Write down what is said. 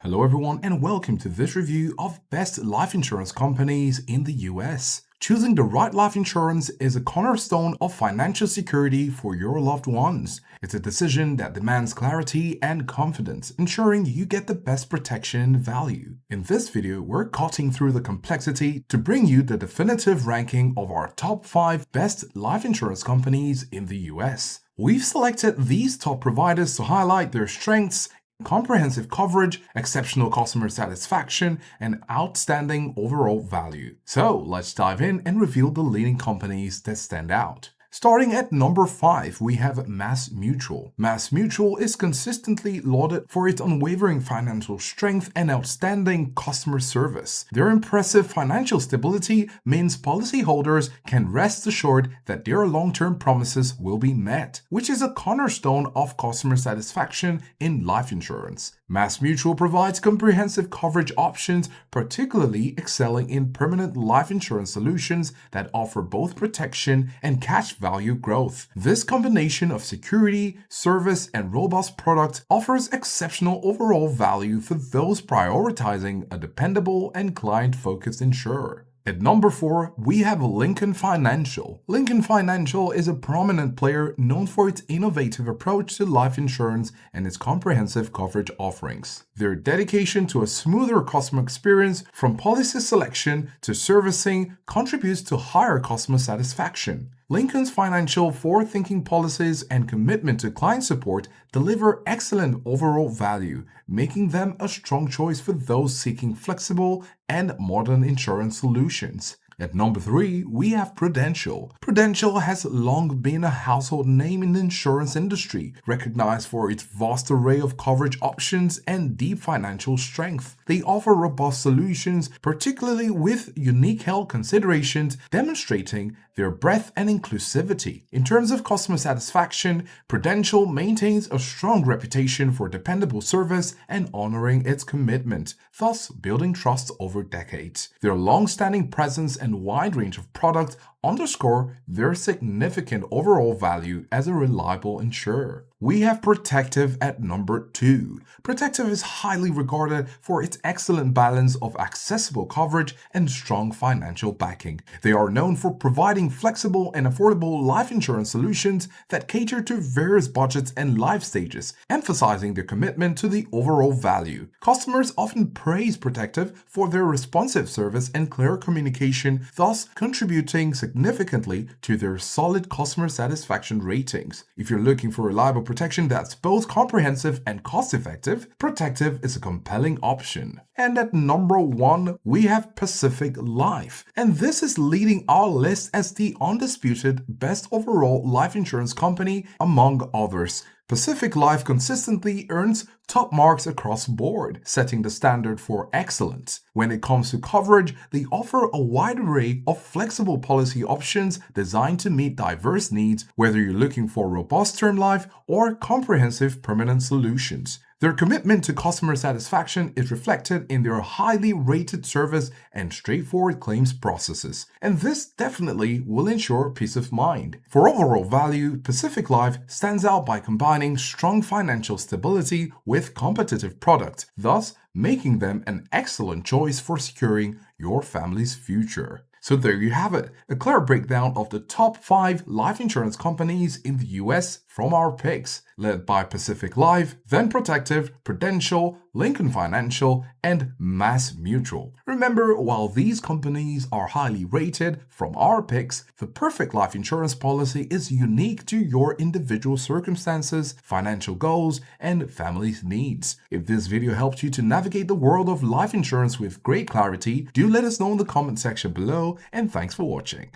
Hello everyone and welcome to this review of best life insurance companies in the US. Choosing the right life insurance is a cornerstone of financial security for your loved ones. It's a decision that demands clarity and confidence, ensuring you get the best protection and value. In this video, we're cutting through the complexity to bring you the definitive ranking of our top 5 best life insurance companies in the US. We've selected these top providers to highlight their strengths, comprehensive coverage, exceptional customer satisfaction, and outstanding overall value. So let's dive in and reveal the leading companies that stand out. Starting at number 5, we have MassMutual. MassMutual is consistently lauded for its unwavering financial strength and outstanding customer service. Their impressive financial stability means policyholders can rest assured that their long-term promises will be met, which is a cornerstone of customer satisfaction in life insurance. MassMutual provides comprehensive coverage options, particularly excelling in permanent life insurance solutions that offer both protection and cash value growth. This combination of security, service, and robust product offers exceptional overall value for those prioritizing a dependable and client-focused insurer. At number 4, we have Lincoln Financial. Lincoln Financial is a prominent player known for its innovative approach to life insurance and its comprehensive coverage offerings. Their dedication to a smoother customer experience, from policy selection to servicing, contributes to higher customer satisfaction. Lincoln's financial forward-thinking policies and commitment to client support deliver excellent overall value, making them a strong choice for those seeking flexible and modern insurance solutions. At number 3, we have Prudential. Prudential has long been a household name in the insurance industry, recognized for its vast array of coverage options and deep financial strength. They offer robust solutions, particularly with unique health considerations, demonstrating their breadth and inclusivity. In terms of customer satisfaction, Prudential maintains a strong reputation for dependable service and honoring its commitment, thus building trust over decades. Their long-standing presence and wide range of products underscore their significant overall value as a reliable insurer. We have Protective at number 2. Protective is highly regarded for its excellent balance of accessible coverage and strong financial backing. They are known for providing flexible and affordable life insurance solutions that cater to various budgets and life stages, emphasizing their commitment to the overall value. Customers often praise Protective for their responsive service and clear communication, thus contributing significantly to their solid customer satisfaction ratings. If you're looking for reliable protection that's both comprehensive and cost-effective, Protective is a compelling option. And at number 1, we have Pacific Life. And this is leading our list as the undisputed best overall life insurance company among others. Pacific Life consistently earns top marks across the board, setting the standard for excellence. When it comes to coverage, they offer a wide array of flexible policy options designed to meet diverse needs, whether you're looking for robust term life or comprehensive permanent solutions. Their commitment to customer satisfaction is reflected in their highly rated service and straightforward claims processes, and this definitely will ensure peace of mind. For overall value, Pacific Life stands out by combining strong financial stability with competitive product, thus making them an excellent choice for securing your family's future. So there you have it, a clear breakdown of the top 5 life insurance companies in the US from our picks, led by Pacific Life, then Protective, Prudential, Lincoln Financial, and MassMutual. Remember, while these companies are highly rated from our picks, the perfect life insurance policy is unique to your individual circumstances, financial goals, and family's needs. If this video helped you to navigate the world of life insurance with great clarity, do let us know in the comment section below, and thanks for watching.